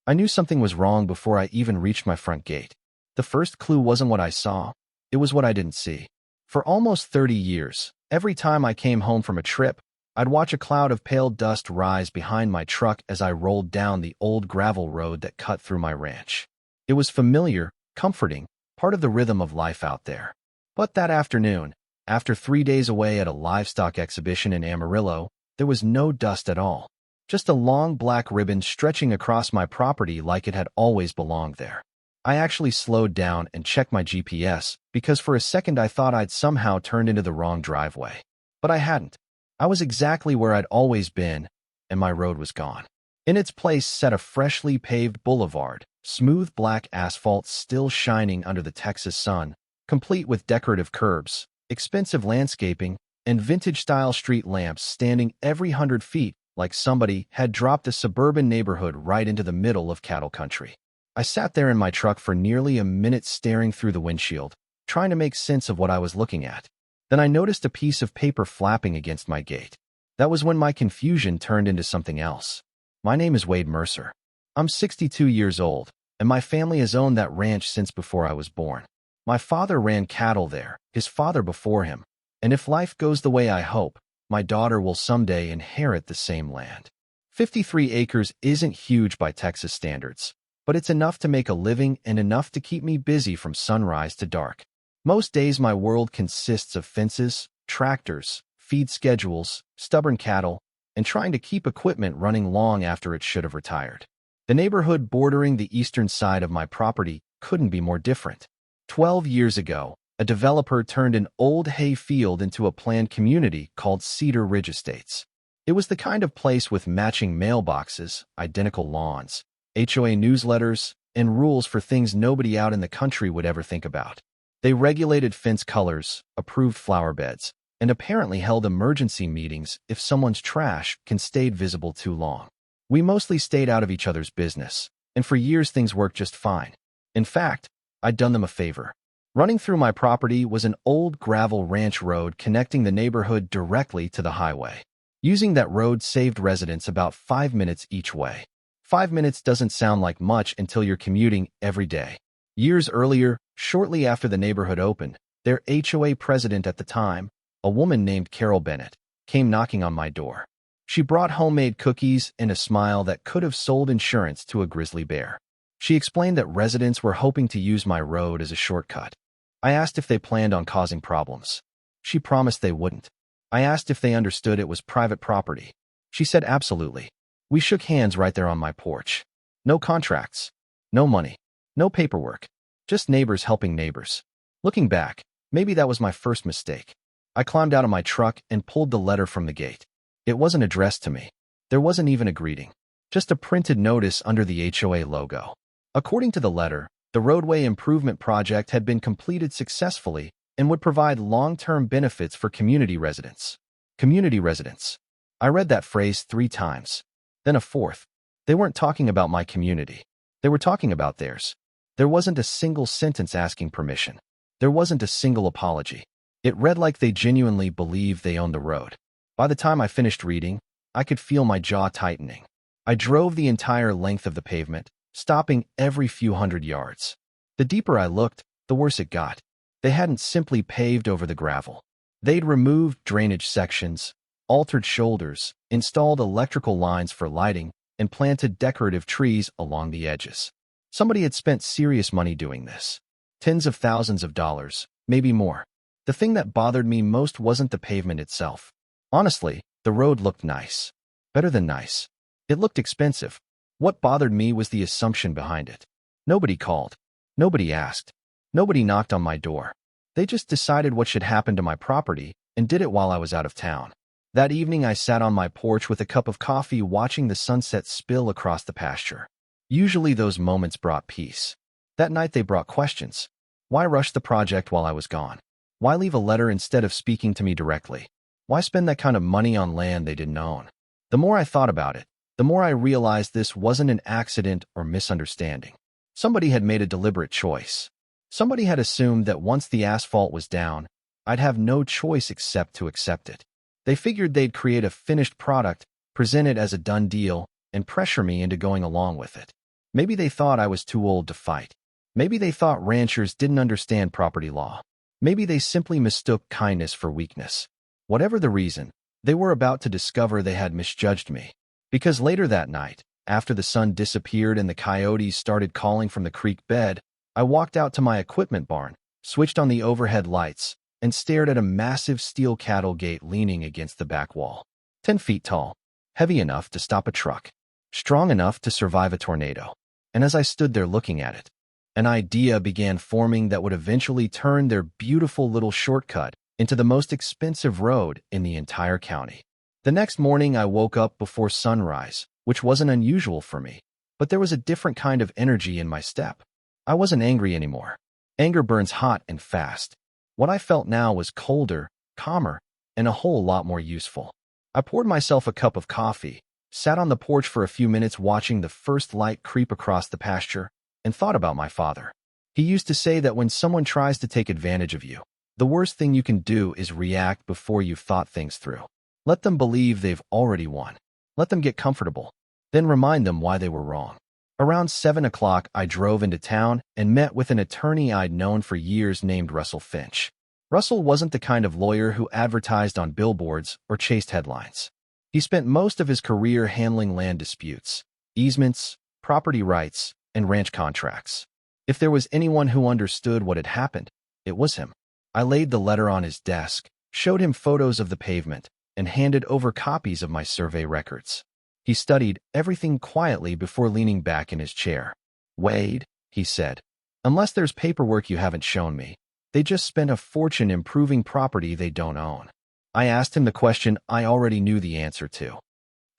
I knew something was wrong before I even reached my front gate. The first clue wasn't what I saw, it was what I didn't see. For almost 30 years, every time I came home from a trip, I'd watch a cloud of pale dust rise behind my truck as I rolled down the old gravel road that cut through my ranch. It was familiar, comforting, part of the rhythm of life out there. But that afternoon, after 3 days away at a livestock exhibition in Amarillo, there was no dust at all. Just a long black ribbon stretching across my property like it had always belonged there. I actually slowed down and checked my GPS because for a second I thought I'd somehow turned into the wrong driveway. But I hadn't. I was exactly where I'd always been, and my road was gone. In its place sat a freshly paved boulevard, smooth black asphalt still shining under the Texas sun, complete with decorative curbs, expensive landscaping, and vintage-style street lamps standing every 100 feet like somebody had dropped a suburban neighborhood right into the middle of cattle country. I sat there in my truck for nearly a minute staring through the windshield, trying to make sense of what I was looking at. Then I noticed a piece of paper flapping against my gate. That was when my confusion turned into something else. My name is Wade Mercer. I'm 62 years old, and my family has owned that ranch since before I was born. My father ran cattle there, his father before him, and if life goes the way I hope, my daughter will someday inherit the same land. 53 acres isn't huge by Texas standards, but it's enough to make a living and enough to keep me busy from sunrise to dark. Most days my world consists of fences, tractors, feed schedules, stubborn cattle, and trying to keep equipment running long after it should have retired. The neighborhood bordering the eastern side of my property couldn't be more different. 12 years ago, a developer turned an old hay field into a planned community called Cedar Ridge Estates. It was the kind of place with matching mailboxes, identical lawns, HOA newsletters, and rules for things nobody out in the country would ever think about. They regulated fence colors, approved flower beds, and apparently held emergency meetings if someone's trash can stayed visible too long. We mostly stayed out of each other's business, and for years things worked just fine. In fact, I'd done them a favor. Running through my property was an old gravel ranch road connecting the neighborhood directly to the highway. Using that road saved residents about 5 minutes each way. 5 minutes doesn't sound like much until you're commuting every day. Years earlier, shortly after the neighborhood opened, their HOA president at the time, a woman named Carol Bennett, came knocking on my door. She brought homemade cookies and a smile that could have sold insurance to a grizzly bear. She explained that residents were hoping to use my road as a shortcut. I asked if they planned on causing problems. She promised they wouldn't. I asked if they understood it was private property. She said absolutely. We shook hands right there on my porch. No contracts. No money. No paperwork. Just neighbors helping neighbors. Looking back, maybe that was my first mistake. I climbed out of my truck and pulled the letter from the gate. It wasn't addressed to me. There wasn't even a greeting. Just a printed notice under the HOA logo. According to the letter, the roadway improvement project had been completed successfully and would provide long-term benefits for community residents. Community residents. I read that phrase 3 times. Then a fourth. They weren't talking about my community. They were talking about theirs. There wasn't a single sentence asking permission. There wasn't a single apology. It read like they genuinely believed they owned the road. By the time I finished reading, I could feel my jaw tightening. I drove the entire length of the pavement, stopping every few hundred yards. The deeper I looked, the worse it got. They hadn't simply paved over the gravel. They'd removed drainage sections, altered shoulders, installed electrical lines for lighting, and planted decorative trees along the edges. Somebody had spent serious money doing this. Tens of thousands of dollars, maybe more. The thing that bothered me most wasn't the pavement itself. Honestly, the road looked nice. Better than nice. It looked expensive. What bothered me was the assumption behind it. Nobody called. Nobody asked. Nobody knocked on my door. They just decided what should happen to my property and did it while I was out of town. That evening I sat on my porch with a cup of coffee watching the sunset spill across the pasture. Usually those moments brought peace. That night they brought questions. Why rush the project while I was gone? Why leave a letter instead of speaking to me directly? Why spend that kind of money on land they didn't own? The more I thought about it, the more I realized this wasn't an accident or misunderstanding. Somebody had made a deliberate choice. Somebody had assumed that once the asphalt was down, I'd have no choice except to accept it. They figured they'd create a finished product, present it as a done deal, and pressure me into going along with it. Maybe they thought I was too old to fight. Maybe they thought ranchers didn't understand property law. Maybe they simply mistook kindness for weakness. Whatever the reason, they were about to discover they had misjudged me. Because later that night, after the sun disappeared and the coyotes started calling from the creek bed, I walked out to my equipment barn, switched on the overhead lights, and stared at a massive steel cattle gate leaning against the back wall. 10 feet tall, heavy enough to stop a truck, strong enough to survive a tornado. And as I stood there looking at it, an idea began forming that would eventually turn their beautiful little shortcut into the most expensive road in the entire county. The next morning, I woke up before sunrise, which wasn't unusual for me, but there was a different kind of energy in my step. I wasn't angry anymore. Anger burns hot and fast. What I felt now was colder, calmer, and a whole lot more useful. I poured myself a cup of coffee, sat on the porch for a few minutes watching the first light creep across the pasture, and thought about my father. He used to say that when someone tries to take advantage of you, the worst thing you can do is react before you've thought things through. Let them believe they've already won. Let them get comfortable. Then remind them why they were wrong. Around 7 o'clock, I drove into town and met with an attorney I'd known for years named Russell Finch. Russell wasn't the kind of lawyer who advertised on billboards or chased headlines. He spent most of his career handling land disputes, easements, property rights, and ranch contracts. If there was anyone who understood what had happened, it was him. I laid the letter on his desk, showed him photos of the pavement, and handed over copies of my survey records. He studied everything quietly before leaning back in his chair. "Wade," he said, "unless there's paperwork you haven't shown me, they just spent a fortune improving property they don't own." I asked him the question I already knew the answer to.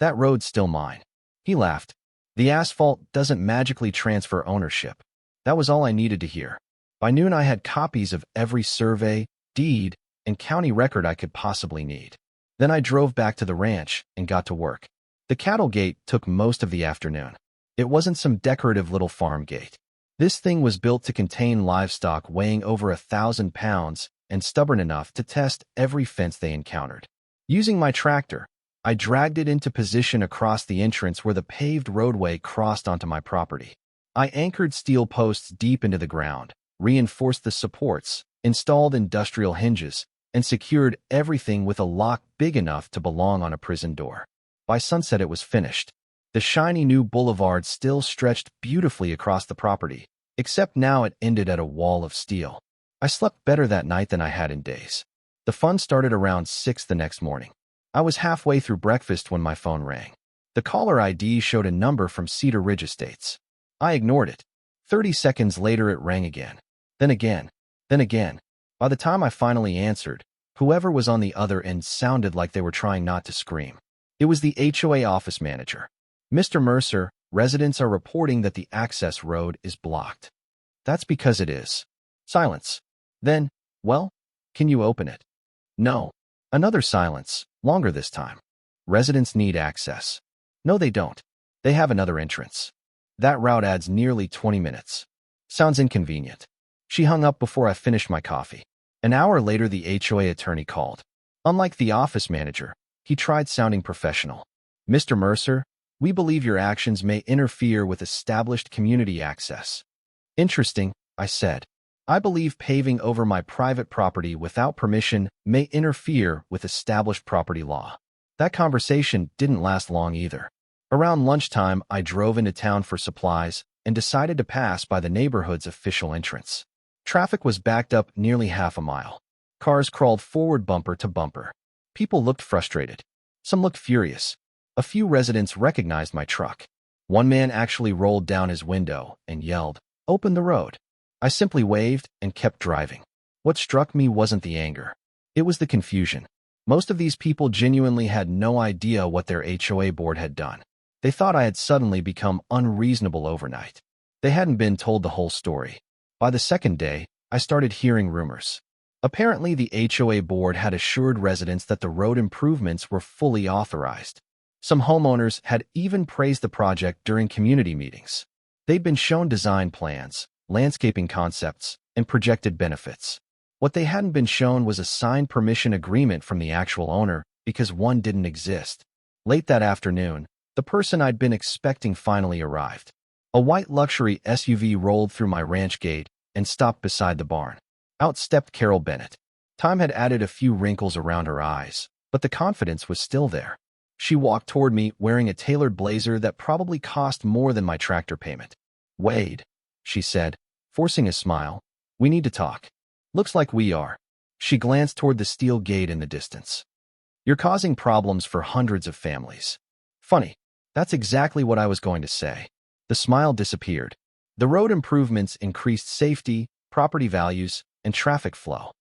"That road's still mine." He laughed. "The asphalt doesn't magically transfer ownership." That was all I needed to hear. By noon, I had copies of every survey, deed, and county record I could possibly need. Then I drove back to the ranch and got to work. The cattle gate took most of the afternoon. It wasn't some decorative little farm gate. This thing was built to contain livestock weighing over 1,000 pounds and stubborn enough to test every fence they encountered. Using my tractor, I dragged it into position across the entrance where the paved roadway crossed onto my property. I anchored steel posts deep into the ground, reinforced the supports, installed industrial hinges, and secured everything with a lock big enough to belong on a prison door. By sunset, it was finished. The shiny new boulevard still stretched beautifully across the property, except now it ended at a wall of steel. I slept better that night than I had in days. The fun started around 6 the next morning. I was halfway through breakfast when my phone rang. The caller ID showed a number from Cedar Ridge Estates. I ignored it. 30 seconds later, it rang again. Then again. Then again. By the time I finally answered, whoever was on the other end sounded like they were trying not to scream. It was the HOA office manager. "Mr. Mercer, residents are reporting that the access road is blocked." "That's because it is." Silence. Then, "Well, can you open it?" "No." Another silence, longer this time. "Residents need access." "No, they don't. They have another entrance. That route adds nearly 20 minutes. Sounds inconvenient." She hung up before I finished my coffee. An hour later, the HOA attorney called. Unlike the office manager, he tried sounding professional. "Mr. Mercer, we believe your actions may interfere with established community access." "Interesting," I said. "I believe paving over my private property without permission may interfere with established property law." That conversation didn't last long either. Around lunchtime, I drove into town for supplies and decided to pass by the neighborhood's official entrance. Traffic was backed up nearly half a mile. Cars crawled forward bumper to bumper. People looked frustrated. Some looked furious. A few residents recognized my truck. One man actually rolled down his window and yelled, "Open the road." I simply waved and kept driving. What struck me wasn't the anger. It was the confusion. Most of these people genuinely had no idea what their HOA board had done. They thought I had suddenly become unreasonable overnight. They hadn't been told the whole story. By the second day, I started hearing rumors. Apparently, the HOA board had assured residents that the road improvements were fully authorized. Some homeowners had even praised the project during community meetings. They'd been shown design plans, landscaping concepts, and projected benefits. What they hadn't been shown was a signed permission agreement from the actual owner, because one didn't exist. Late that afternoon, the person I'd been expecting finally arrived. A white luxury SUV rolled through my ranch gate and stopped beside the barn. Out stepped Carol Bennett. Time had added a few wrinkles around her eyes, but the confidence was still there. She walked toward me wearing a tailored blazer that probably cost more than my tractor payment. "Wade," she said, forcing a smile. "We need to talk." "Looks like we are." She glanced toward the steel gate in the distance. "You're causing problems for hundreds of families." Funny. That's exactly what I was going to say. The smile disappeared. The road improvements increased safety, property values, and traffic flow.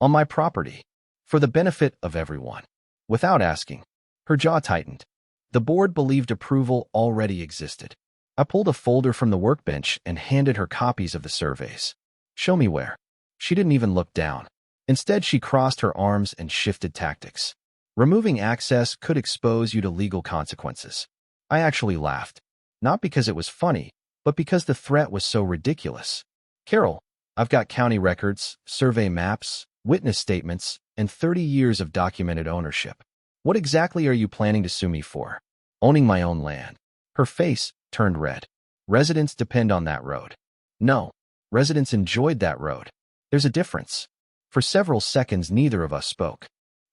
On my property. For the benefit of everyone. Without asking. Her jaw tightened. The board believed approval already existed. I pulled a folder from the workbench and handed her copies of the surveys. "Show me where." She didn't even look down. Instead, she crossed her arms and shifted tactics. "Removing access could expose you to legal consequences." I actually laughed. Not because it was funny, but because the threat was so ridiculous. "Carol, I've got county records, survey maps, witness statements, and 30 years of documented ownership. What exactly are you planning to sue me for?" "Owning my own land." Her face turned red. "Residents depend on that road." "No, residents enjoyed that road. There's a difference." For several seconds, neither of us spoke.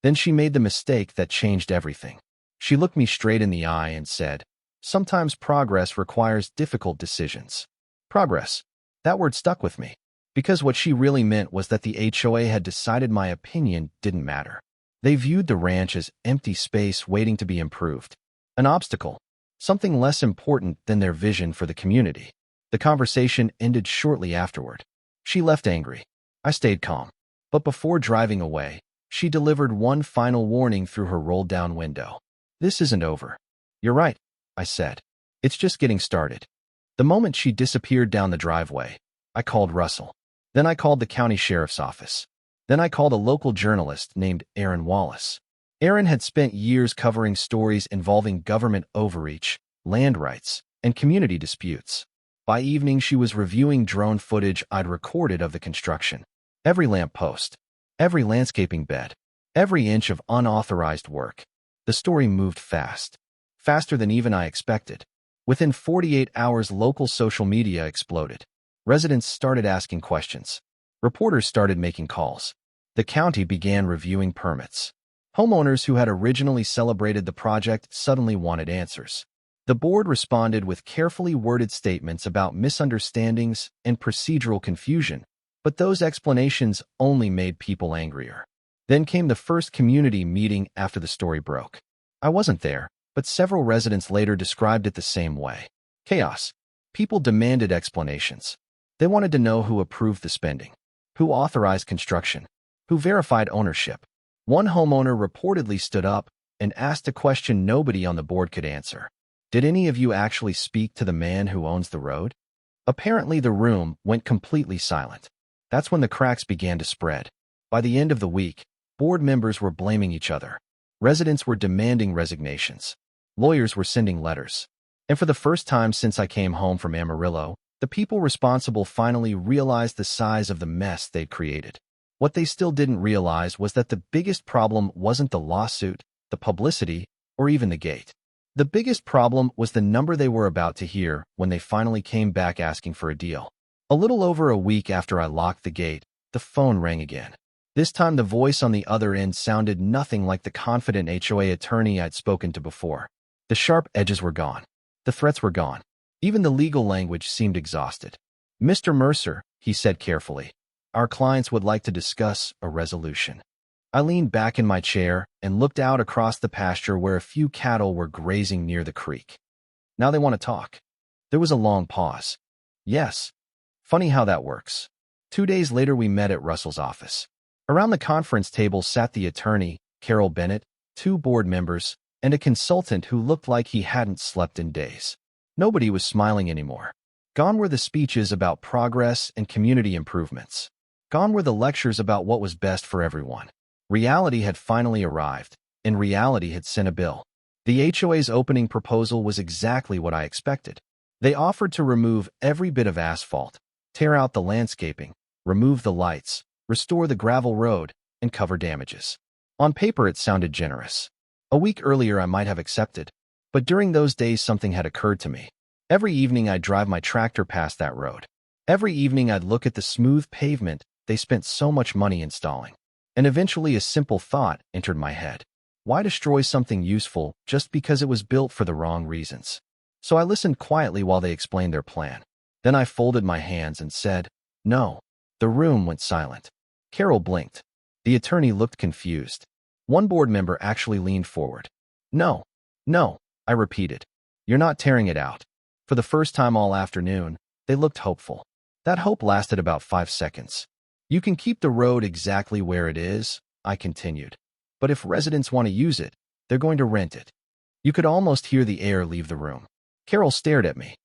Then she made the mistake that changed everything. She looked me straight in the eye and said, "Sometimes progress requires difficult decisions." Progress. That word stuck with me. Because what she really meant was that the HOA had decided my opinion didn't matter. They viewed the ranch as empty space waiting to be improved. An obstacle. Something less important than their vision for the community. The conversation ended shortly afterward. She left angry. I stayed calm. But before driving away, she delivered one final warning through her rolled-down window. "This isn't over." "You're right," I said. "It's just getting started." The moment she disappeared down the driveway, I called Russell. Then I called the county sheriff's office. Then I called a local journalist named Aaron Wallace. Aaron had spent years covering stories involving government overreach, land rights, and community disputes. By evening, she was reviewing drone footage I'd recorded of the construction. Every lamp post, every landscaping bed, every inch of unauthorized work. The story moved fast. Faster than even I expected. Within 48 hours, local social media exploded. Residents started asking questions. Reporters started making calls. The county began reviewing permits. Homeowners who had originally celebrated the project suddenly wanted answers. The board responded with carefully worded statements about misunderstandings and procedural confusion, but those explanations only made people angrier. Then came the first community meeting after the story broke. I wasn't there, but several residents later described it the same way. Chaos. People demanded explanations. They wanted to know who approved the spending, who authorized construction, who verified ownership. One homeowner reportedly stood up and asked a question nobody on the board could answer. "Did any of you actually speak to the man who owns the road?" Apparently, the room went completely silent. That's when the cracks began to spread. By the end of the week, board members were blaming each other. Residents were demanding resignations. Lawyers were sending letters. And for the first time since I came home from Amarillo, the people responsible finally realized the size of the mess they'd created. What they still didn't realize was that the biggest problem wasn't the lawsuit, the publicity, or even the gate. The biggest problem was the number they were about to hear when they finally came back asking for a deal. A little over a week after I locked the gate, the phone rang again. This time the voice on the other end sounded nothing like the confident HOA attorney I'd spoken to before. The sharp edges were gone. The threats were gone. Even the legal language seemed exhausted. "Mr. Mercer," he said carefully, "our clients would like to discuss a resolution." I leaned back in my chair and looked out across the pasture where a few cattle were grazing near the creek. "Now they want to talk." There was a long pause. "Yes. Funny how that works." 2 days later, we met at Russell's office. Around the conference table sat the attorney, Carol Bennett, 2 board members, and a consultant who looked like he hadn't slept in days. Nobody was smiling anymore. Gone were the speeches about progress and community improvements. Gone were the lectures about what was best for everyone. Reality had finally arrived, and reality had sent a bill. The HOA's opening proposal was exactly what I expected. They offered to remove every bit of asphalt, tear out the landscaping, remove the lights, restore the gravel road, and cover damages. On paper, it sounded generous. A week earlier, I might have accepted. But during those days, something had occurred to me. Every evening I'd drive my tractor past that road. Every evening I'd look at the smooth pavement they spent so much money installing. And eventually a simple thought entered my head. Why destroy something useful just because it was built for the wrong reasons? So I listened quietly while they explained their plan. Then I folded my hands and said, "No." The room went silent. Carol blinked. The attorney looked confused. One board member actually leaned forward. "No, no," I repeated. "You're not tearing it out." For the first time all afternoon, they looked hopeful. That hope lasted about 5 seconds. "You can keep the road exactly where it is," I continued. "But if residents want to use it, they're going to rent it." You could almost hear the air leave the room. Carol stared at me.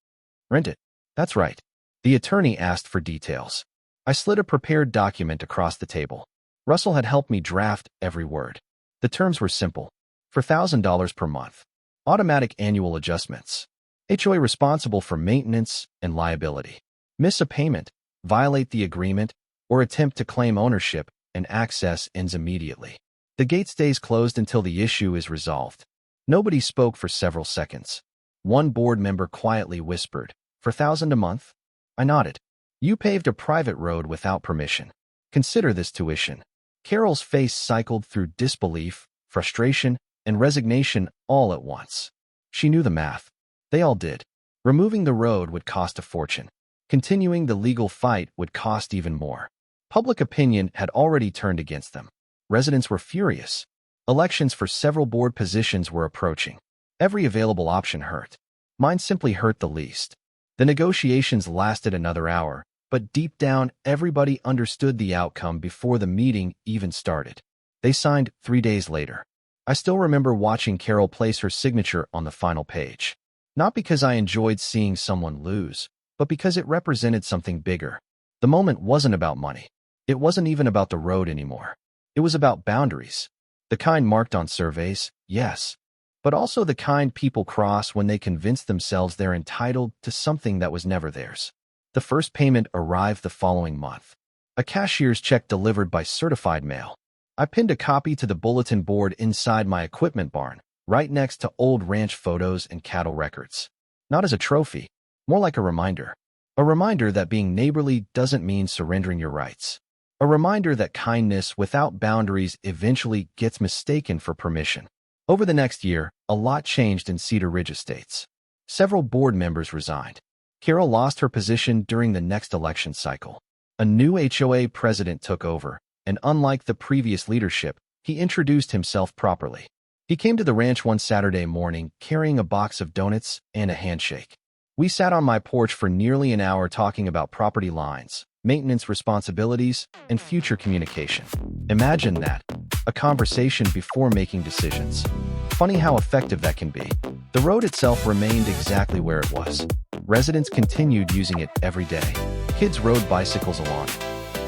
"Rent it?" "That's right." The attorney asked for details. I slid a prepared document across the table. Russell had helped me draft every word. The terms were simple. For $1,000 per month. Automatic annual adjustments. HOA responsible for maintenance and liability. Miss a payment, violate the agreement, or attempt to claim ownership, and access ends immediately. The gate stays closed until the issue is resolved. Nobody spoke for several seconds. One board member quietly whispered, "For $1,000 a month?" I nodded. "You paved a private road without permission. Consider this tuition." Carol's face cycled through disbelief, frustration, and resignation all at once. She knew the math. They all did. Removing the road would cost a fortune. Continuing the legal fight would cost even more. Public opinion had already turned against them. Residents were furious. Elections for several board positions were approaching. Every available option hurt. Mine simply hurt the least. The negotiations lasted another hour, but deep down, everybody understood the outcome before the meeting even started. They signed 3 days later. I still remember watching Carol place her signature on the final page. Not because I enjoyed seeing someone lose, but because it represented something bigger. The moment wasn't about money. It wasn't even about the road anymore. It was about boundaries. The kind marked on surveys, yes, but also the kind people cross when they convince themselves they're entitled to something that was never theirs. The first payment arrived the following month. A cashier's check delivered by certified mail. I pinned a copy to the bulletin board inside my equipment barn, right next to old ranch photos and cattle records. Not as a trophy, more like a reminder. A reminder that being neighborly doesn't mean surrendering your rights. A reminder that kindness without boundaries eventually gets mistaken for permission. Over the next year, a lot changed in Cedar Ridge Estates. Several board members resigned. Carol lost her position during the next election cycle. A new HOA president took over, and unlike the previous leadership, he introduced himself properly. He came to the ranch one Saturday morning carrying a box of donuts and a handshake. We sat on my porch for nearly an hour talking about property lines, maintenance responsibilities, and future communication. Imagine that, a conversation before making decisions. Funny how effective that can be. The road itself remained exactly where it was. Residents continued using it every day. Kids rode bicycles along it.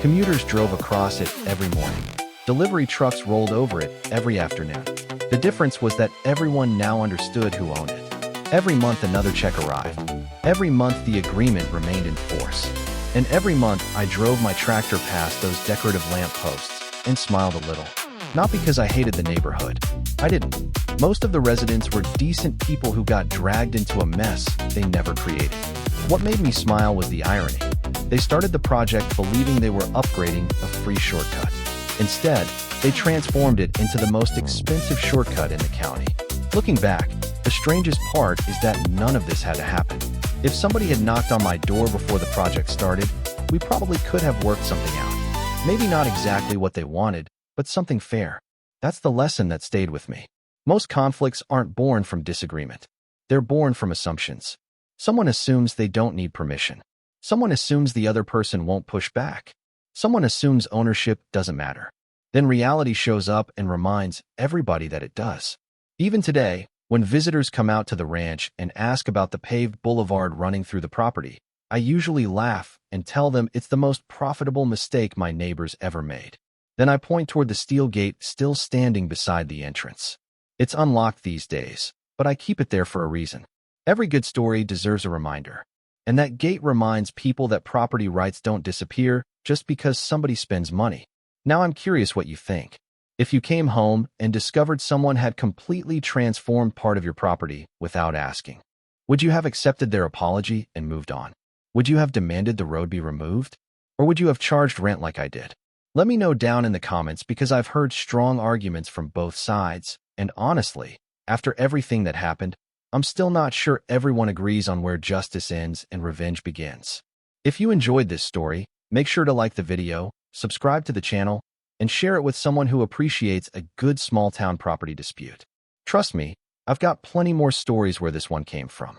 Commuters drove across it every morning. Delivery trucks rolled over it every afternoon. The difference was that everyone now understood who owned it. Every month another check arrived. Every month the agreement remained in force. And every month I drove my tractor past those decorative lamp posts and smiled a little. Not because I hated the neighborhood. I didn't. Most of the residents were decent people who got dragged into a mess they never created. What made me smile was the irony. They started the project believing they were upgrading a free shortcut. Instead, they transformed it into the most expensive shortcut in the county. Looking back, the strangest part is that none of this had to happen. If somebody had knocked on my door before the project started, we probably could have worked something out. Maybe not exactly what they wanted, but something fair. That's the lesson that stayed with me. Most conflicts aren't born from disagreement. They're born from assumptions. Someone assumes they don't need permission. Someone assumes the other person won't push back. Someone assumes ownership doesn't matter. Then reality shows up and reminds everybody that it does. Even today, when visitors come out to the ranch and ask about the paved boulevard running through the property, I usually laugh and tell them it's the most profitable mistake my neighbors ever made. Then I point toward the steel gate still standing beside the entrance. It's unlocked these days, but I keep it there for a reason. Every good story deserves a reminder. And that gate reminds people that property rights don't disappear just because somebody spends money. Now I'm curious what you think. If you came home and discovered someone had completely transformed part of your property without asking, Would you have accepted their apology and moved on? Would you have demanded the road be removed? Or would you have charged rent like I did? Let me know down in the comments because I've heard strong arguments from both sides, and honestly, after everything that happened, I'm still not sure everyone agrees on where justice ends and revenge begins. If you enjoyed this story, make sure to like the video, subscribe to the channel, and share it with someone who appreciates a good small-town property dispute. Trust me, I've got plenty more stories where this one came from.